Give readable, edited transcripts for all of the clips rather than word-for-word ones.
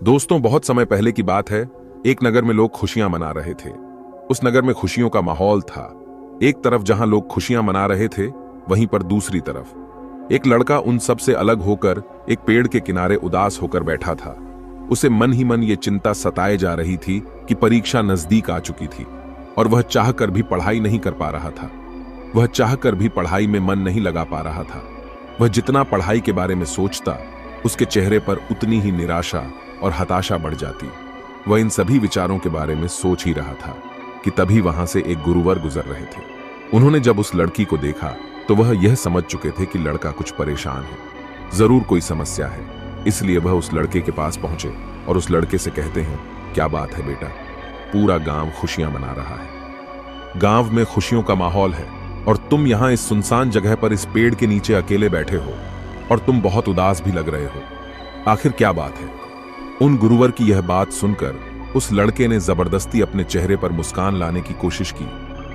दोस्तों, बहुत समय पहले की बात है। एक नगर में लोग खुशियां मना रहे थे। उस नगर में खुशियों का माहौल था। एक तरफ जहां लोग खुशियां मना रहे थे, वहीं पर दूसरी तरफ एक लड़का उन सब से अलग होकर एक पेड़ के किनारे उदास होकर बैठा था। उसे मन ही मन ये चिंता सताए जा रही थी कि परीक्षा नजदीक आ चुकी थी और वह चाहकर भी पढ़ाई नहीं कर पा रहा था। वह चाहकर भी पढ़ाई में मन नहीं लगा पा रहा था। वह जितना पढ़ाई के बारे में सोचता, उसके चेहरे पर उतनी ही निराशा और हताशा बढ़ जाती। वह इन सभी विचारों के बारे में सोच ही रहा था कि तभी वहां से एक गुरुवर गुजर रहे थे। उन्होंने जब उस लड़की को देखा तो वह यह समझ चुके थे कि लड़का कुछ परेशान है, जरूर कोई समस्या है। इसलिए वह उस लड़के के पास पहुंचे और उस लड़के से कहते हैं, क्या बात है बेटा? पूरा गांव खुशियां मना रहा है, गांव में खुशियों का माहौल है और तुम यहां इस सुनसान जगह पर इस पेड़ के नीचे अकेले बैठे हो और तुम बहुत उदास भी लग रहे हो। आखिर क्या बात है? उन गुरुवर की यह बात सुनकर उस लड़के ने जबरदस्ती अपने चेहरे पर मुस्कान लाने की कोशिश की,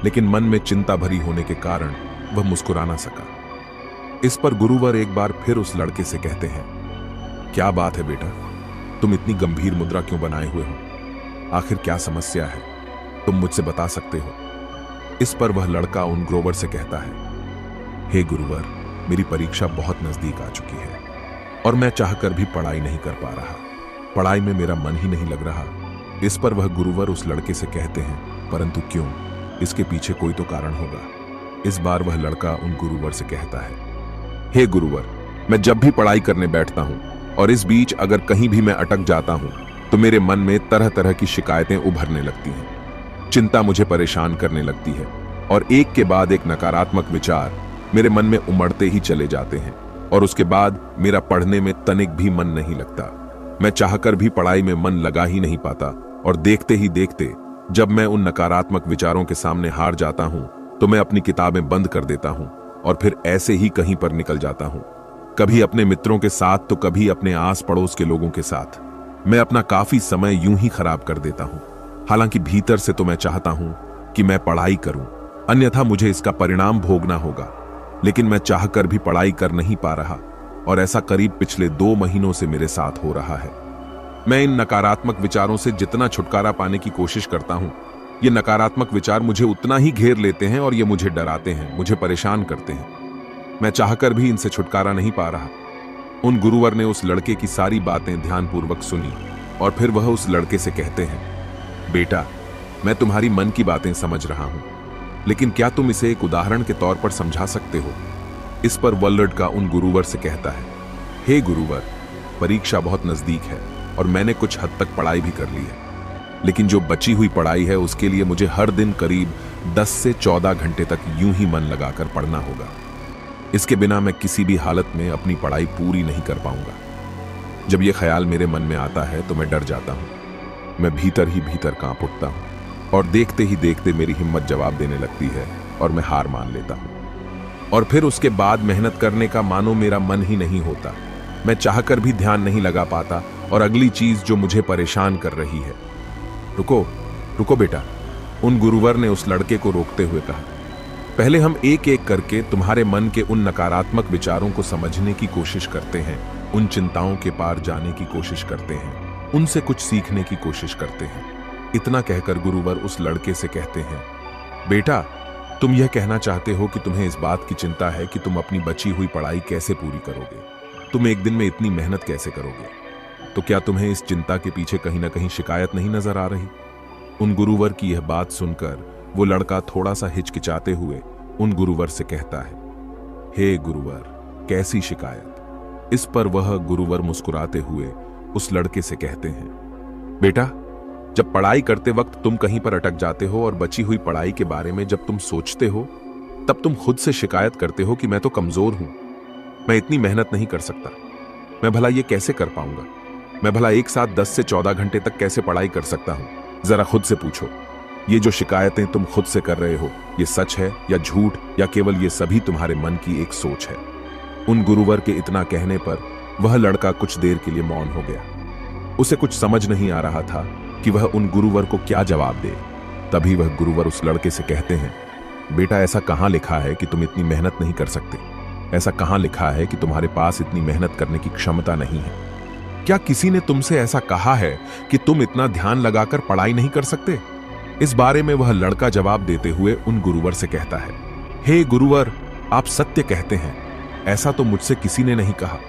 लेकिन मन में चिंता भरी होने के कारण वह मुस्कुरा ना सका। इस पर गुरुवर एक बार फिर उस लड़के से कहते हैं, क्या बात है बेटा? तुम इतनी गंभीर मुद्रा क्यों बनाए हुए हो? आखिर क्या समस्या है? तुम मुझसे बता सकते हो? इस पर वह लड़का उन गुरुवर से कहता है, हे गुरुवर, मेरी परीक्षा बहुत नजदीक आ चुकी है और मैं चाहकर भी पढ़ाई नहीं कर पा रहा। पढ़ाई में मेरा मन ही नहीं लग रहा। इस पर वह गुरुवर उस लड़के से कहते हैं, परंतु क्यों? इसके पीछे कोई तो कारण होगा। इस बार वह लड़का उन गुरुवर से कहता है, हे गुरुवर, मैं जब भी पढ़ाई करने बैठता हूं और इस बीच अगर कहीं भी मैं अटक जाता हूं तो मेरे मन में तरह तरह की शिकायतें उभरने लगती हैं। चिंता मुझे परेशान करने लगती है और एक के बाद एक नकारात्मक विचार मेरे मन में उमड़ते ही चले जाते हैं और उसके बाद मेरा पढ़ने में तनिक भी मन नहीं लगता। मैं चाहकर भी पढ़ाई में मन लगा ही नहीं पाता और देखते ही देखते जब मैं उन नकारात्मक विचारों के सामने हार जाता हूं तो मैं अपनी किताबें बंद कर देता हूं और फिर ऐसे ही कहीं पर निकल जाता हूं, कभी अपने मित्रों के साथ तो कभी अपने आस पड़ोस के लोगों के साथ। मैं अपना काफी समय यूं ही खराब कर देता हूं। हालांकि भीतर से तो मैं चाहता हूं कि मैं पढ़ाई करूं, अन्यथा मुझे इसका परिणाम भोगना होगा, लेकिन मैं चाहकर भी पढ़ाई कर नहीं पा रहा और ऐसा करीब पिछले 2 महीनों से मेरे साथ हो रहा है। मैं इन नकारात्मक विचारों से जितना छुटकारा पाने की कोशिश करता हूं, ये नकारात्मक विचार मुझे उतना ही घेर लेते हैं और ये मुझे डराते हैं, मुझे परेशान करते हैं। मैं चाहकर भी इनसे छुटकारा नहीं पा रहा। उन गुरुवर ने उस लड़के की सारी बातें ध्यानपूर्वक सुनी और फिर वह उस लड़के से कहते हैं, बेटा, मैं तुम्हारी मन की बातें समझ रहा हूं, लेकिन क्या तुम इसे एक उदाहरण के तौर पर समझा सकते हो? इस पर वह लड़का उन गुरुवर से कहता है, हे गुरुवर, परीक्षा बहुत नजदीक है और मैंने कुछ हद तक पढ़ाई भी कर ली है, लेकिन जो बची हुई पढ़ाई है उसके लिए मुझे हर दिन करीब 10 से 14 घंटे तक यूं ही मन लगाकर पढ़ना होगा। इसके बिना मैं किसी भी हालत में अपनी पढ़ाई पूरी नहीं कर पाऊंगा। जब यह ख्याल मेरे मन में आता है तो मैं डर जाता हूं। मैं भीतर ही भीतर कांप उठता हूं और देखते ही देखते मेरी हिम्मत जवाब देने लगती है और मैं हार मान लेता हूं। और फिर उसके बाद मेहनत करने का मानो मेरा मन ही नहीं होता। मैं चाहकर भी ध्यान नहीं लगा पाता और अगली चीज जो मुझे परेशान कर रही है। रुको रुको बेटा, उन गुरुवर ने उस लड़के को रोकते हुए कहा, पहले हम एक एक करके तुम्हारे मन के उन नकारात्मक विचारों को समझने की कोशिश करते हैं, उन चिंताओं के पार जाने की कोशिश करते हैं, उनसे कुछ सीखने की कोशिश करते हैं। इतना कहकर गुरुवर उस लड़के से कहते हैं, बेटा, तुम यह कहना चाहते हो कि तुम्हें इस बात की चिंता है कि तुम अपनी बची हुई पढ़ाई कैसे पूरी करोगे, तुम एक दिन में इतनी मेहनत कैसे करोगे? तो क्या तुम्हें इस चिंता के पीछे कहीं ना कहीं शिकायत नहीं नजर आ रही? उन गुरुवर की यह बात सुनकर वो लड़का थोड़ा सा हिचकिचाते हुए उन गुरुवर से कहता है, हे गुरुवर, कैसी शिकायत? इस पर वह गुरुवर मुस्कुराते हुए उस लड़के से कहते हैं, बेटा, जब पढ़ाई करते वक्त तुम कहीं पर अटक जाते हो और बची हुई पढ़ाई के बारे में जब तुम सोचते हो, तब तुम खुद से शिकायत करते हो कि मैं तो कमजोर हूं, मैं इतनी मेहनत नहीं कर सकता, मैं भला ये कैसे कर पाऊंगा, मैं भला एक साथ 10 से 14 घंटे तक कैसे पढ़ाई कर सकता हूं? जरा खुद से पूछो, ये जो शिकायतें तुम खुद से कर रहे हो, ये सच है या झूठ, या केवल ये सभी तुम्हारे मन की एक सोच है? उन गुरुवर के इतना कहने पर वह लड़का कुछ देर के लिए मौन हो गया। उसे कुछ समझ नहीं आ रहा था कि वह उन गुरुवर को क्या जवाब दे। तभी वह गुरुवर उस लड़के से कहते हैं, बेटा, ऐसा कहां लिखा है कि तुम इतनी मेहनत नहीं कर सकते? ऐसा कहां लिखा है कि तुम्हारे पास इतनी मेहनत करने की क्षमता नहीं है? क्या किसी ने तुमसे ऐसा कहा है कि तुम इतना ध्यान लगाकर पढ़ाई नहीं कर सकते? इस बारे में वह लड़का जवाब देते हुए उन गुरुवर से कहता है, हे गुरुवर, आप सत्य कहते हैं, ऐसा तो मुझसे किसी ने नहीं कहा।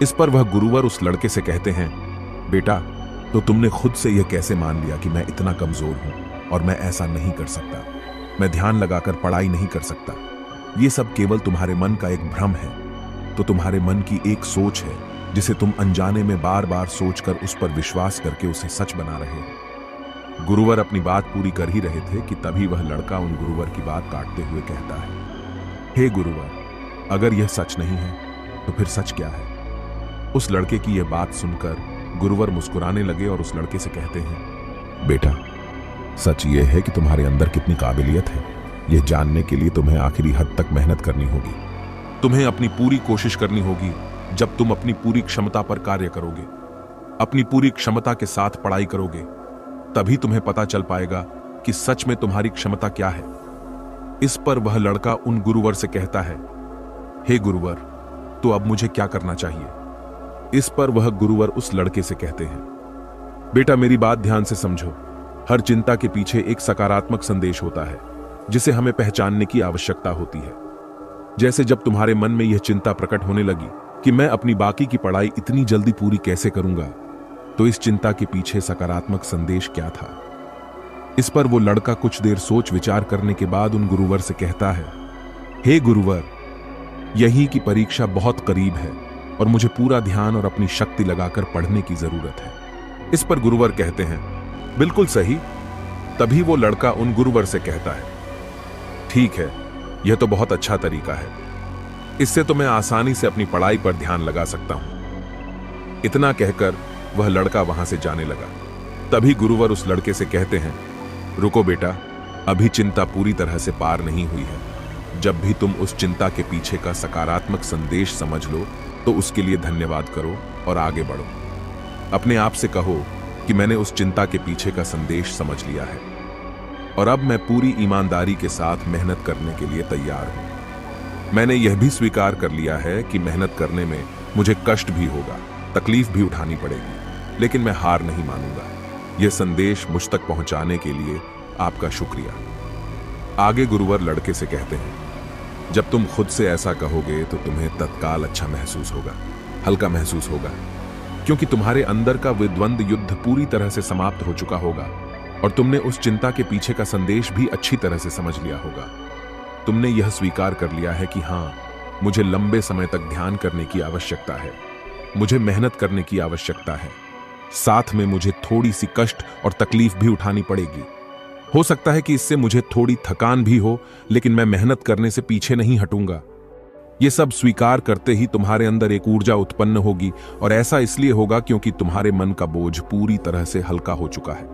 इस पर वह गुरुवर उस लड़के से कहते हैं, बेटा, तो तुमने खुद से यह कैसे मान लिया कि मैं इतना कमजोर हूं और मैं ऐसा नहीं कर सकता, मैं ध्यान लगाकर पढ़ाई नहीं कर सकता? ये सब केवल तुम्हारे मन का एक भ्रम है। तो तुम्हारे मन की एक सोच है जिसे तुम अनजाने में बार बार सोचकर उस पर विश्वास करके उसे सच बना रहे हो। गुरुवर अपनी बात पूरी कर ही रहे थे कि तभी वह लड़का उन गुरुवर की बात काटते हुए कहता है, हे गुरुवर, अगर यह सच नहीं है तो फिर सच क्या है? उस लड़के की यह बात सुनकर गुरुवर मुस्कुराने लगे और उस लड़के से कहते हैं, बेटा, सच यह है कि तुम्हारे अंदर कितनी काबिलियत है, यह जानने के लिए तुम्हें आखिरी हद तक मेहनत करनी होगी। तुम्हें अपनी पूरी कोशिश करनी होगी। जब तुम अपनी पूरी क्षमता पर कार्य करोगे, अपनी पूरी क्षमता के साथ पढ़ाई करोगे, तभी तुम्हें पता चल पाएगा कि सच में तुम्हारी क्षमता क्या है। इस पर वह लड़का उन गुरुवर से कहता है, हे गुरुवर, तो अब मुझे क्या करना चाहिए? इस पर वह गुरुवर उस लड़के से कहते हैं, बेटा, मेरी बात ध्यान से समझो। हर चिंता के पीछे एक सकारात्मक संदेश होता है जिसे हमें पहचानने की आवश्यकता होती है। जैसे जब तुम्हारे मन में यह चिंता प्रकट होने लगी कि मैं अपनी बाकी की पढ़ाई इतनी जल्दी पूरी कैसे करूंगा, तो इस चिंता के पीछे सकारात्मक संदेश क्या था? इस पर वो लड़का कुछ देर सोच विचार करने के बाद उन गुरुवर से कहता है, हे गुरुवर, यही की परीक्षा बहुत करीब है और मुझे पूरा ध्यान और अपनी शक्ति लगाकर पढ़ने की जरूरत है। इस पर गुरुवर कहते हैं, बिल्कुल सही। तभी वो लड़का उन गुरुवर से कहता है, ठीक है, यह तो बहुत अच्छा तरीका है, इससे तो मैं आसानी से अपनी पढ़ाई पर ध्यान लगा सकता हूं। इतना कहकर वह लड़का वहां से जाने लगा। तभी गुरुवर उस लड़के से कहते हैं, रुको बेटा, अभी चिंता पूरी तरह से पार नहीं हुई है। जब भी तुम उस चिंता के पीछे का सकारात्मक संदेश समझ लो तो उसके लिए धन्यवाद करो और आगे बढ़ो। अपने आप से कहो कि मैंने उस चिंता के पीछे का संदेश समझ लिया है और अब मैं पूरी ईमानदारी के साथ मेहनत करने के लिए तैयार हूं। मैंने यह भी स्वीकार कर लिया है कि मेहनत करने में मुझे कष्ट भी होगा, तकलीफ भी उठानी पड़ेगी, लेकिन मैं हार नहीं मानूंगा। यह संदेश मुझ तक पहुंचाने के लिए आपका शुक्रिया। आगे गुरुवर लड़के से कहते हैं, जब तुम खुद से ऐसा कहोगे तो तुम्हें तत्काल अच्छा महसूस होगा, हल्का महसूस होगा, क्योंकि तुम्हारे अंदर का विद्वंद युद्ध पूरी तरह से समाप्त हो चुका होगा और तुमने उस चिंता के पीछे का संदेश भी अच्छी तरह से समझ लिया होगा। तुमने यह स्वीकार कर लिया है कि हां, मुझे लंबे समय तक ध्यान करने की आवश्यकता है, मुझे मेहनत करने की आवश्यकता है, साथ में मुझे थोड़ी सी कष्ट और तकलीफ भी उठानी पड़ेगी। हो सकता है कि इससे मुझे थोड़ी थकान भी हो, लेकिन मैं मेहनत करने से पीछे नहीं हटूंगा। यह सब स्वीकार करते ही तुम्हारे अंदर एक ऊर्जा उत्पन्न होगी और ऐसा इसलिए होगा क्योंकि तुम्हारे मन का बोझ पूरी तरह से हल्का हो चुका है।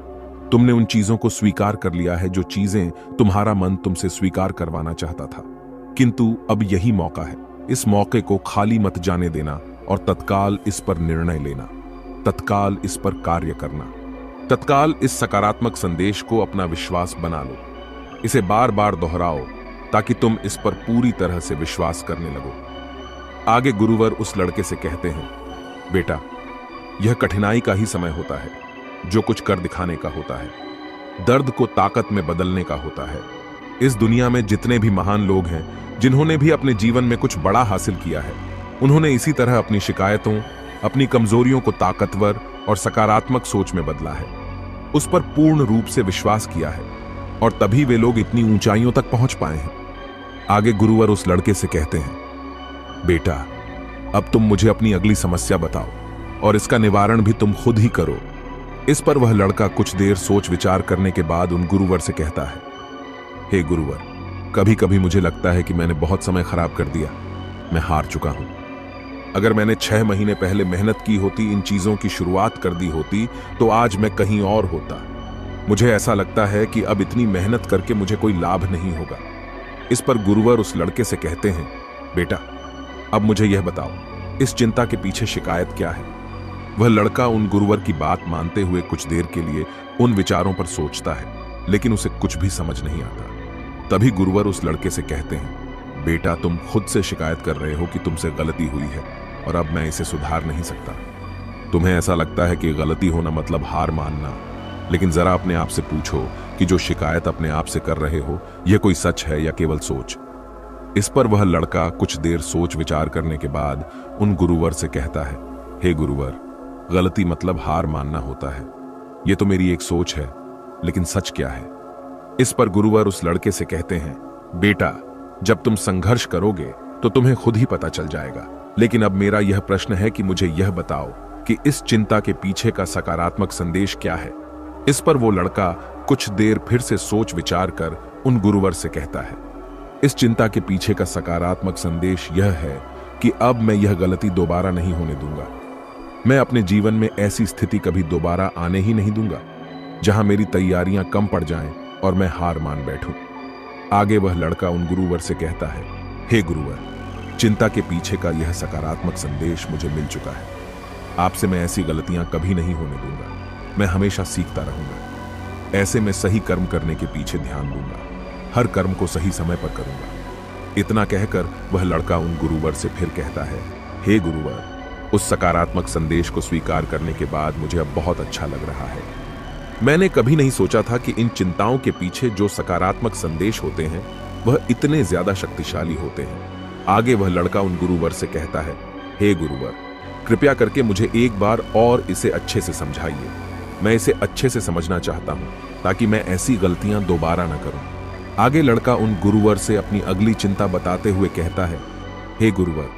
तुमने उन चीजों को स्वीकार कर लिया है जो चीजें तुम्हारा मन तुमसे स्वीकार करवाना चाहता था। किंतु अब यही मौका है। इस मौके को खाली मत जाने देना और तत्काल इस पर निर्णय लेना, तत्काल इस पर कार्य करना, तत्काल इस सकारात्मक संदेश को अपना विश्वास बना लो। इसे बार बार दोहराओ ताकि तुम इस पर पूरी तरह से विश्वास करने लगो। आगे गुरुवर उस लड़के से कहते हैं, बेटा, यह कठिनाई का ही समय होता है, जो कुछ कर दिखाने का होता है, दर्द को ताकत में बदलने का होता है। इस दुनिया में जितने भी महान लोग हैं, जिन्होंने भी अपने जीवन में कुछ बड़ा हासिल किया है, उन्होंने इसी तरह अपनी शिकायतों, अपनी कमजोरियों को ताकतवर और सकारात्मक सोच में बदला है, उस पर पूर्ण रूप से विश्वास किया है और तभी वे लोग इतनी ऊंचाइयों तक पहुंच पाए हैं। आगे गुरुवर उस लड़के से कहते हैं, बेटा, अब तुम मुझे अपनी अगली समस्या बताओ और इसका निवारण भी तुम खुद ही करो। इस पर वह लड़का कुछ देर सोच विचार करने के बाद उन गुरुवर से कहता है, हे गुरुवर, कभी कभी मुझे लगता है कि मैंने बहुत समय खराब कर दिया, मैं हार चुका हूं। अगर मैंने 6 महीने पहले मेहनत की होती, इन चीजों की शुरुआत कर दी होती, तो आज मैं कहीं और होता। मुझे ऐसा लगता है कि अब इतनी मेहनत करके मुझे कोई लाभ नहीं होगा। इस पर गुरुवर उस लड़के से कहते हैं, बेटा, अब मुझे यह बताओ, इस चिंता के पीछे शिकायत क्या है? वह लड़का उन गुरुवर की बात मानते हुए कुछ देर के लिए उन विचारों पर सोचता है, लेकिन उसे कुछ भी समझ नहीं आता। तभी गुरुवर उस लड़के से कहते हैं, बेटा, तुम खुद से शिकायत कर रहे हो कि तुमसे गलती हुई है और अब मैं इसे सुधार नहीं सकता। तुम्हें ऐसा लगता है कि गलती होना मतलब हार मानना, लेकिन जरा अपने आप से पूछो कि जो शिकायत अपने आप से कर रहे हो यह कोई सच है या केवल सोच। इस पर वह लड़का कुछ देर सोच विचार करने के बाद उन गुरुवर से कहता है, हे गुरुवर, गलती मतलब हार मानना होता है। यह तो मेरी एक सोच है, लेकिन सच क्या है? इस पर गुरुवर उस लड़के से कहते हैं, बेटा, जब तुम संघर्ष करोगे तो तुम्हें खुद ही पता चल जाएगा। लेकिन अब मेरा यह प्रश्न है कि मुझे यह बताओ कि इस चिंता के पीछे का सकारात्मक संदेश क्या है? इस पर वो लड़का कुछ देर फिर से सोच विचार कर उन गुरुवर से कहता है, इस चिंता के पीछे का सकारात्मक संदेश यह है कि अब मैं यह गलती दोबारा नहीं होने दूंगा। मैं अपने जीवन में ऐसी स्थिति कभी दोबारा आने ही नहीं दूंगा जहां मेरी तैयारियां कम पड़ जाएं और मैं हार मान बैठूं। आगे वह लड़का उन गुरुवर से कहता है, हे गुरुवर, चिंता के पीछे का यह सकारात्मक संदेश मुझे मिल चुका है। आपसे मैं ऐसी गलतियां कभी नहीं होने दूंगा। मैं हमेशा सीखता रहूंगा। ऐसे में सही कर्म करने के पीछे ध्यान दूंगा। हर कर्म को सही समय पर करूंगा। इतना कहकर वह लड़का उन गुरुवर से फिर कहता है, हे गुरुवर, उस सकारात्मक संदेश को स्वीकार करने के बाद मुझे अब बहुत अच्छा लग रहा है। मैंने कभी नहीं सोचा था कि इन चिंताओं के पीछे जो सकारात्मक संदेश होते हैं वह इतने ज्यादा शक्तिशाली होते हैं। आगे वह लड़का उन गुरुवर से कहता है, हे गुरुवर, कृपया करके मुझे एक बार और इसे अच्छे से समझाइए। मैं इसे अच्छे से समझना चाहता हूं ताकि मैं ऐसी गलतियां दोबारा न करूं। आगे लड़का उन गुरुवर से अपनी अगली चिंता बताते हुए कहता है, हे गुरुवर,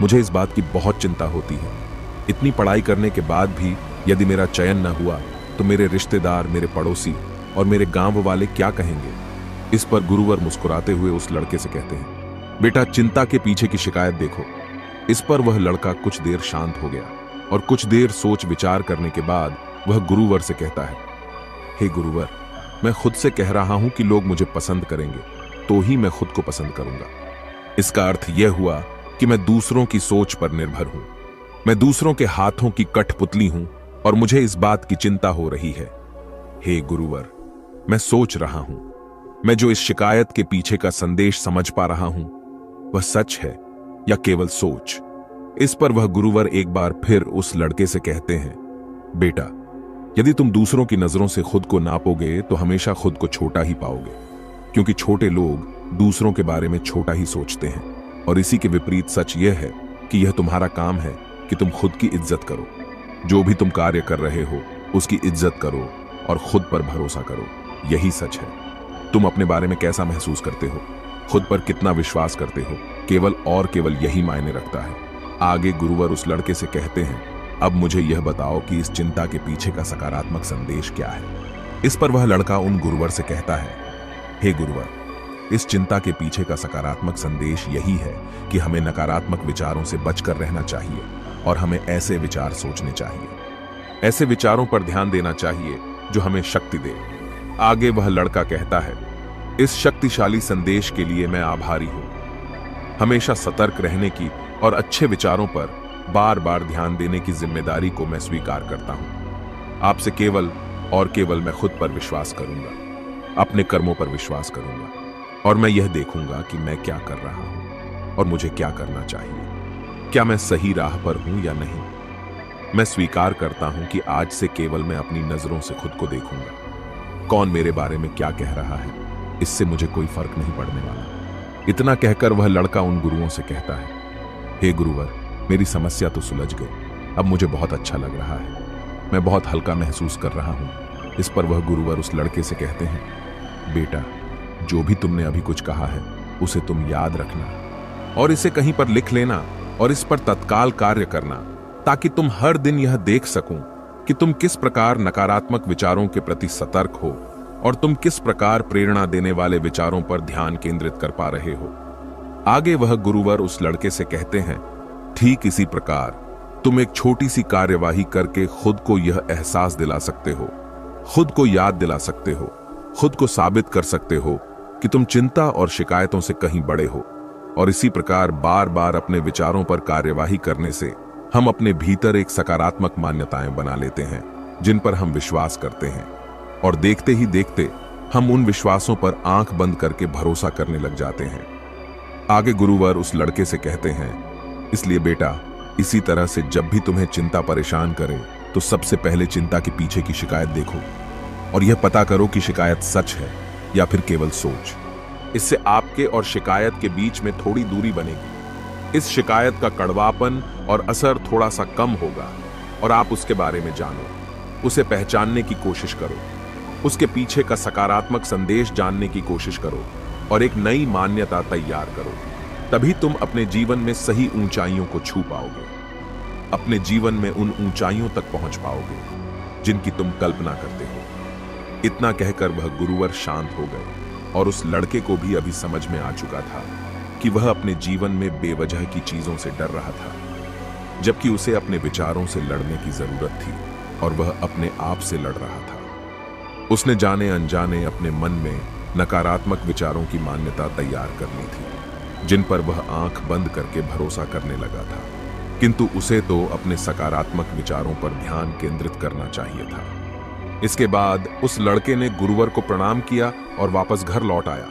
मुझे इस बात की बहुत चिंता होती है। इतनी पढ़ाई करने के बाद भी यदि मेरा चयन न हुआ तो मेरे रिश्तेदार, मेरे पड़ोसी और मेरे गांव वाले क्या कहेंगे? इस पर गुरुवर मुस्कुराते हुए उस लड़के से कहते हैं, बेटा, चिंता के पीछे की शिकायत देखो। इस पर वह लड़का कुछ देर शांत हो गया और कुछ देर सोच विचार करने के बाद वह गुरुवर से कहता है, हे गुरुवर, मैं खुद से कह रहा हूं कि लोग मुझे पसंद करेंगे तो ही मैं खुद को पसंद करूंगा। इसका अर्थ यह हुआ कि मैं दूसरों की सोच पर निर्भर हूं। मैं दूसरों के हाथों की कठपुतली हूं और मुझे इस बात की चिंता हो रही है। हे गुरुवर, मैं सोच रहा हूं, मैं जो इस शिकायत के पीछे का संदेश समझ पा रहा हूं वह सच है या केवल सोच? इस पर वह गुरुवर एक बार फिर उस लड़के से कहते हैं, बेटा, यदि तुम दूसरों की नजरों से खुद को नापोगे तो हमेशा खुद को छोटा ही पाओगे, क्योंकि छोटे लोग दूसरों के बारे में छोटा ही सोचते हैं। और इसी के विपरीत सच यह है कि यह तुम्हारा काम है कि तुम खुद की इज्जत करो। जो भी तुम कार्य कर रहे हो उसकी इज्जत करो और खुद पर भरोसा करो। यही सच है। तुम अपने बारे में कैसा महसूस करते हो, खुद पर कितना विश्वास करते हो, केवल यही मायने रखता है। आगे गुरुवर उस लड़के से कहते हैं, अब मुझे यह बताओ कि इस चिंता के पीछे का सकारात्मक संदेश क्या है? इस पर वह लड़का उन गुरुवर से कहता है, हे गुरुवर, इस चिंता के पीछे का सकारात्मक संदेश यही है कि हमें नकारात्मक विचारों से बचकर रहना चाहिए और हमें ऐसे विचार सोचने चाहिए, ऐसे विचारों पर ध्यान देना चाहिए जो हमें शक्ति दे। आगे वह लड़का कहता है, इस शक्तिशाली संदेश के लिए मैं आभारी हूं। हमेशा सतर्क रहने की और अच्छे विचारों पर बार बार ध्यान देने की जिम्मेदारी को मैं स्वीकार करता हूं। आपसे केवल और केवल मैं खुद पर विश्वास करूंगा, अपने कर्मों पर विश्वास करूंगा और मैं यह देखूंगा कि मैं क्या कर रहा हूं और मुझे क्या करना चाहिए। क्या मैं सही राह पर हूं या नहीं? मैं स्वीकार करता हूं कि आज से केवल मैं अपनी नजरों से खुद को देखूंगा। कौन मेरे बारे में क्या कह रहा है, इससे मुझे कोई फर्क नहीं पड़ने वाला। इतना कहकर वह लड़का उन गुरुओं से कहता है, हे गुरुवर, मेरी समस्या तो सुलझ गई। अब मुझे बहुत अच्छा लग रहा है। मैं बहुत हल्का महसूस कर रहा हूं। इस पर वह गुरुवर उस लड़के से कहते हैं, बेटा, जो भी तुमने अभी कुछ कहा है उसे तुम याद रखना और इसे कहीं पर लिख लेना और इस पर तत्काल कार्य करना, ताकि तुम हर दिन यह देख सको कि तुम किस प्रकार नकारात्मक विचारों के प्रति सतर्क हो और तुम किस प्रकार प्रेरणा देने वाले विचारों पर ध्यान केंद्रित कर पा रहे हो। आगे वह गुरुवर उस लड़के से कहते हैं, ठीक इसी प्रकार तुम एक छोटी सी कार्यवाही करके खुद को यह एहसास दिला सकते हो, खुद को याद दिला सकते हो, खुद को साबित कर सकते हो कि तुम चिंता और शिकायतों से कहीं बड़े हो। और इसी प्रकार बार बार अपने विचारों पर कार्यवाही करने से हम अपने भीतर एक सकारात्मक मान्यताएं बना लेते हैं जिन पर हम विश्वास करते हैं, और देखते ही देखते हम उन विश्वासों पर आंख बंद करके भरोसा करने लग जाते हैं। आगे गुरुवर उस लड़के से कहते हैं, इसलिए बेटा, इसी तरह से जब भी तुम्हें चिंता परेशान करे तो सबसे पहले चिंता के पीछे की शिकायत देखो और यह पता करो कि शिकायत सच है या फिर केवल सोच। इससे आपके और शिकायत के बीच में थोड़ी दूरी बनेगी। इस शिकायत का कड़वापन और असर थोड़ा सा कम होगा और आप उसके बारे में जानो, उसे पहचानने की कोशिश करो, उसके पीछे का सकारात्मक संदेश जानने की कोशिश करो और एक नई मान्यता तैयार करो। तभी तुम अपने जीवन में सही ऊंचाइयों को छू पाओगे, अपने जीवन में उन ऊंचाइयों तक पहुंच पाओगे जिनकी तुम कल्पना करते हो। इतना कहकर वह गुरुवर शांत हो गए और उस लड़के को भी अभी समझ में आ चुका था कि वह अपने जीवन में बेवजह की चीजों से डर रहा था, जबकि उसे अपने विचारों से लड़ने की जरूरत थी और वह अपने आप से लड़ रहा था। उसने जाने अनजाने अपने मन में नकारात्मक विचारों की मान्यता तैयार करनी थी, जिन पर वह आंख बंद करके भरोसा करने लगा था। किंतु उसे तो अपने सकारात्मक विचारों पर ध्यान केंद्रित करना चाहिए था। इसके बाद उस लड़के ने गुरुवर को प्रणाम किया और वापस घर लौट आया।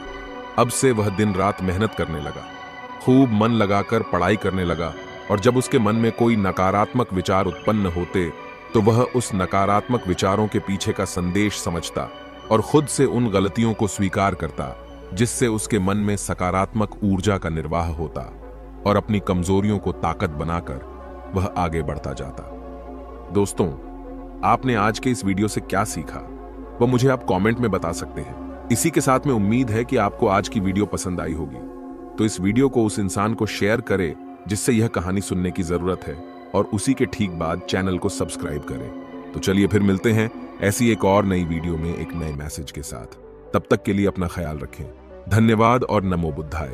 अब से वह दिन रात मेहनत करने लगा, खूब मन लगाकर पढ़ाई करने लगा और जब उसके मन में कोई नकारात्मक विचार उत्पन्न होते तो वह उस नकारात्मक विचारों के पीछे का संदेश समझता और खुद से उन गलतियों को स्वीकार करता, जिससे उसके मन में सकारात्मक ऊर्जा का निर्वाह होता और अपनी कमजोरियों को ताकत बनाकर वह आगे बढ़ता जाता। दोस्तों, आपने आज के इस वीडियो से क्या सीखा वह मुझे आप कमेंट में बता सकते हैं। इसी के साथ में उम्मीद है कि आपको आज की वीडियो पसंद आई होगी, तो इस वीडियो को उस इंसान को शेयर करें जिससे यह कहानी सुनने की जरूरत है और उसी के ठीक बाद चैनल को सब्सक्राइब करें। तो चलिए फिर मिलते हैं ऐसी एक और नई वीडियो में एक नए मैसेज के साथ। तब तक के लिए अपना ख्याल रखें। धन्यवाद और नमो बुद्धाय।